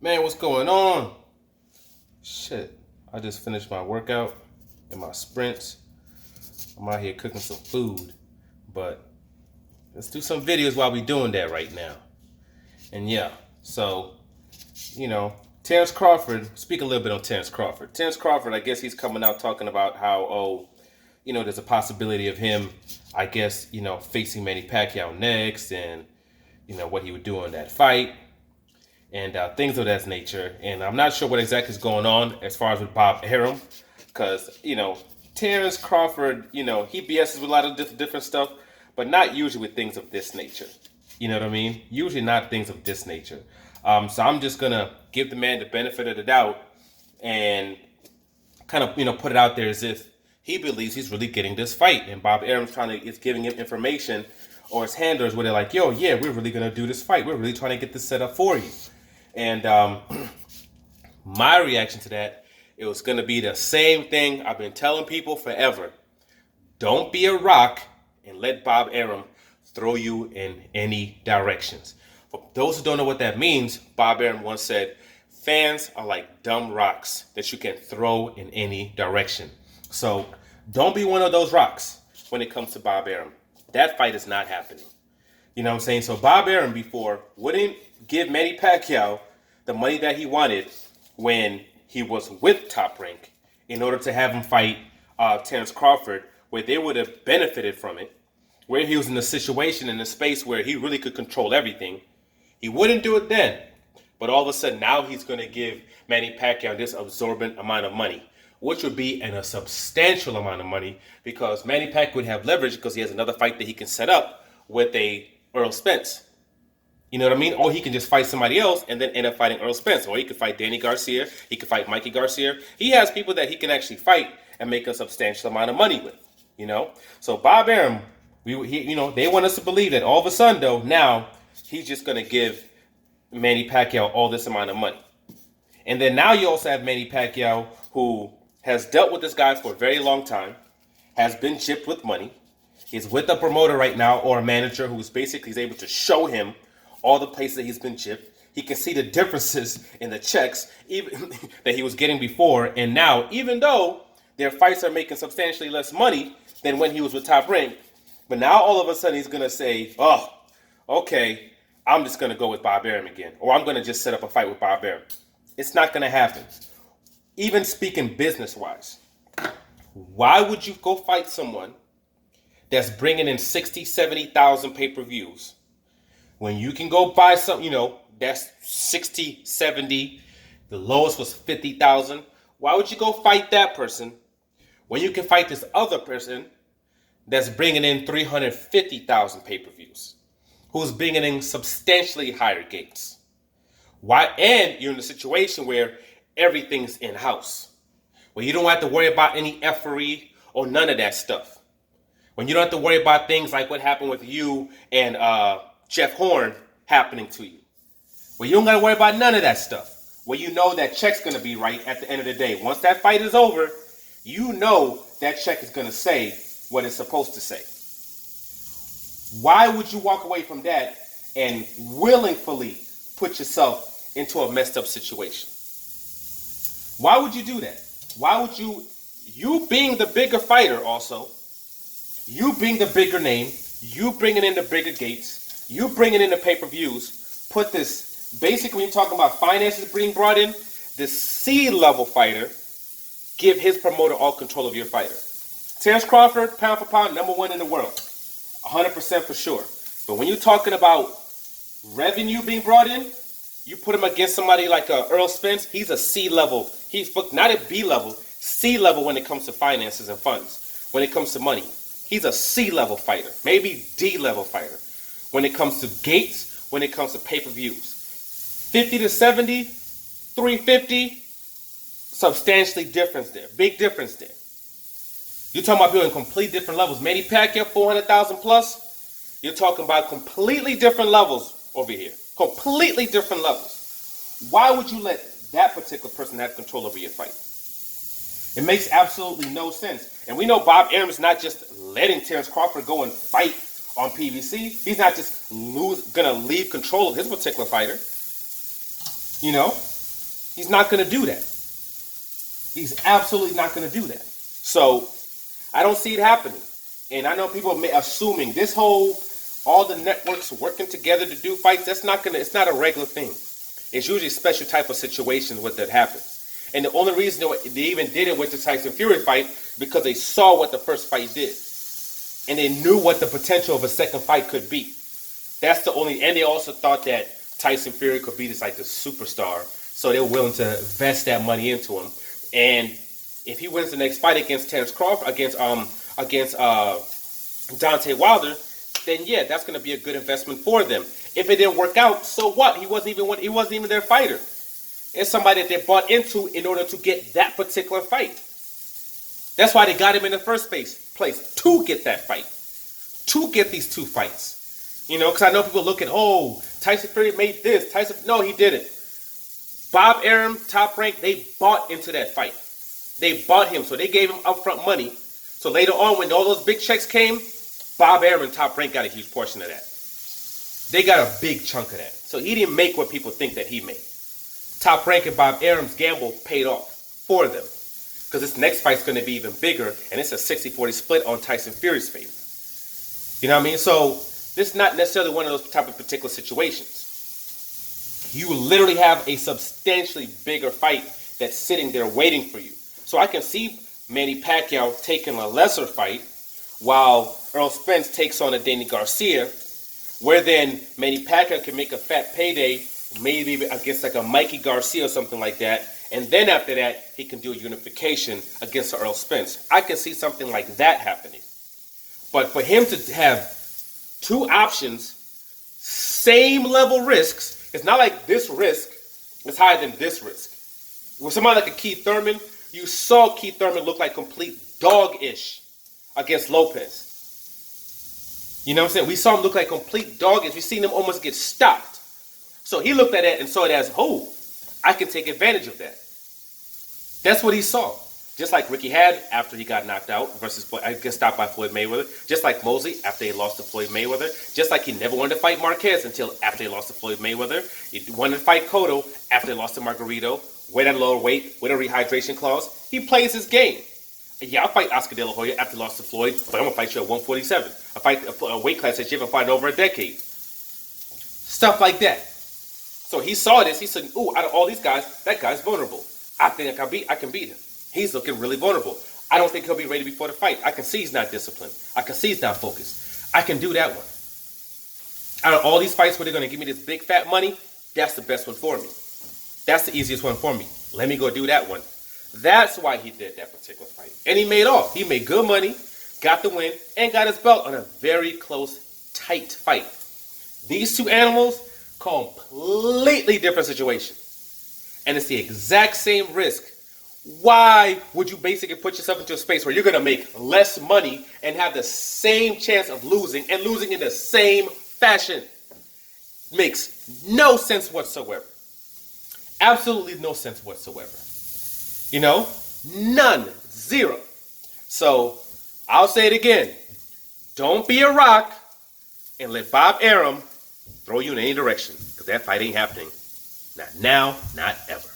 Man, what's going on? Shit, I just finished my workout and my sprints. I'm out here cooking some food, but let's do some videos while we doing that right now. And yeah, so, you know, Terrence Crawford, speak a little bit on Terrence Crawford. Terrence Crawford, I guess he's coming out talking about how, there's a possibility of him, facing Manny Pacquiao next and, what he would do in that fight and things of that nature. And I'm not sure what exactly is going on as far as with Bob Arum, because Terrence Crawford, he BS's with a lot of different stuff, but not usually with things of this nature. You know what I mean? Usually not things of this nature. So I'm just gonna give the man the benefit of the doubt and kind of put it out there as if he believes he's really getting this fight, and Bob Arum's is giving him information, or his handlers where they're like, yo, yeah, we're really gonna do this fight. We're really trying to get this set up for you. And my reaction to that, it was going to be the same thing I've been telling people forever. Don't be a rock and let Bob Arum throw you in any directions. For those who don't know what that means, Bob Arum once said, fans are like dumb rocks that you can throw in any direction. So don't be one of those rocks when it comes to Bob Arum. That fight is not happening. You know what I'm saying? So Bob Arum before wouldn't give Manny Pacquiao the money that he wanted when he was with Top Rank in order to have him fight Terrence Crawford, where they would have benefited from it, where he was in a situation, in a space where he really could control everything. He wouldn't do it then. But all of a sudden, now he's going to give Manny Pacquiao this absorbent amount of money, which would be a substantial amount of money, because Manny Pacquiao would have leverage because he has another fight that he can set up with a Earl Spence. You know what I mean? Or he can just fight somebody else and then end up fighting Earl Spence. Or he could fight Danny Garcia. He could fight Mikey Garcia. He has people that he can actually fight and make a substantial amount of money with. So Bob Arum, they want us to believe that all of a sudden, though, now he's just going to give Manny Pacquiao all this amount of money. And then now you also have Manny Pacquiao, who has dealt with this guy for a very long time, has been chipped with money. He's with a promoter right now, or a manager, who's basically able to show him all the places that he's been chipped. He can see the differences in the checks even that he was getting before and now, even though their fights are making substantially less money than when he was with Top Rank. But now all of a sudden he's going to say, oh, okay, I'm just going to go with Bob Arum again. Or I'm going to just set up a fight with Bob Arum. It's not going to happen. Even speaking business-wise, why would you go fight someone that's bringing in 60, 70,000 pay-per-views when you can go buy something, that's 60, 70, the lowest was 50,000. Why would you go fight that person when you can fight this other person that's bringing in 350,000 pay-per-views, who's bringing in substantially higher gates? Why? And you're in a situation where everything's in-house, where you don't have to worry about any effery or none of that stuff. When you don't have to worry about things like what happened with you and Jeff Horn happening to you. Well, you don't got to worry about none of that stuff. Well, you know that check's going to be right at the end of the day. Once that fight is over, you know that check is going to say what it's supposed to say. Why would you walk away from that and willingly put yourself into a messed up situation? Why would you do that? Why would you being the bigger fighter also, you being the bigger name, you bringing in the bigger gates, you bringing in the pay-per-views, put this, basically when you're talking about finances being brought in, this C-level fighter, give his promoter all control of your fighter. Terrence Crawford, pound for pound, #1 in the world. 100% for sure. But when you're talking about revenue being brought in, you put him against somebody like Earl Spence, he's a C-level. He's not a B-level, C-level when it comes to finances and funds. When it comes to money, he's a C-level fighter, maybe D-level fighter. When it comes to gates, when it comes to pay-per-views. 50 to 70, 350, substantially difference there. Big difference there. You're talking about people in complete different levels. Manny Pacquiao, 400,000 plus. You're talking about completely different levels over here. Completely different levels. Why would you let that particular person have control over your fight? It makes absolutely no sense. And we know Bob Arum is not just letting Terrence Crawford go and fight on PVC. He's not just going to leave control of his particular fighter. You know, he's not going to do that. He's absolutely not going to do that. So I don't see it happening. And I know people assuming this whole, all the networks working together to do fights, it's not a regular thing. It's usually a special type of situation where that happens. And the only reason they even did it with the Tyson Fury fight, because they saw what the first fight did. And they knew what the potential of a second fight could be. That's the only, and they also thought that Tyson Fury could be this superstar. So they were willing to invest that money into him. And if he wins the next fight against Terence Crawford, against Deontay Wilder, then yeah, that's going to be a good investment for them. If it didn't work out, so what? He wasn't even their fighter. It's somebody that they bought into in order to get that particular fight. That's why they got him in the first place, to get that fight, to get these two fights. You know, because I know people look at, oh, Tyson Fury made this. No, he didn't. Bob Arum, Top Rank, they bought into that fight. They bought him, so they gave him upfront money. So later on, when all those big checks came, Bob Arum and Top Rank got a huge portion of that. They got a big chunk of that. So he didn't make what people think that he made. Top Rank and Bob Arum's gamble paid off for them. Because this next fight's going to be even bigger, and it's a 60-40 split on Tyson Fury's favor. You know what I mean? So this is not necessarily one of those type of particular situations. You literally have a substantially bigger fight that's sitting there waiting for you. So I can see Manny Pacquiao taking a lesser fight while Errol Spence takes on a Danny Garcia, where then Manny Pacquiao can make a fat payday, maybe against like a Mikey Garcia or something like that, and then after that, he can do a unification against Errol Spence. I can see something like that happening. But for him to have two options, same level risks, it's not like this risk is higher than this risk. With somebody like a Keith Thurman, you saw Keith Thurman look like complete dog-ish against Lopez. You know what I'm saying? We saw him look like complete dog-ish. We seen him almost get stopped. So he looked at it and saw it as, oh, I can take advantage of that. That's what he saw. Just like Ricky had after he got knocked out versus, I guess, stopped by Floyd Mayweather. Just like Mosley after he lost to Floyd Mayweather. Just like he never wanted to fight Marquez until after he lost to Floyd Mayweather. He wanted to fight Cotto after he lost to Margarito. Weight at a lower weight with a rehydration clause. He plays his game. Yeah, I'll fight Oscar De La Hoya after he lost to Floyd, but I'm going to fight you at 147. I fight a weight class that you haven't fought in over a decade. Stuff like that. So he saw this. He said, ooh, out of all these guys, that guy's vulnerable. I think I can beat him. He's looking really vulnerable. I don't think he'll be ready before the fight. I can see he's not disciplined. I can see he's not focused. I can do that one. Out of all these fights where they're going to give me this big fat money, that's the best one for me. That's the easiest one for me. Let me go do that one. That's why he did that particular fight. And he made off. He made good money, got the win, and got his belt on a very close, tight fight. These two animals, completely different situation. And it's the exact same risk. Why would you basically put yourself into a space where you're going to make less money and have the same chance of losing and losing in the same fashion? Makes no sense whatsoever. Absolutely no sense whatsoever. You know? None. Zero. So, I'll say it again. Don't be a rock and let Bob Arum throw you in any direction. Because that fight ain't happening. Not now, not ever.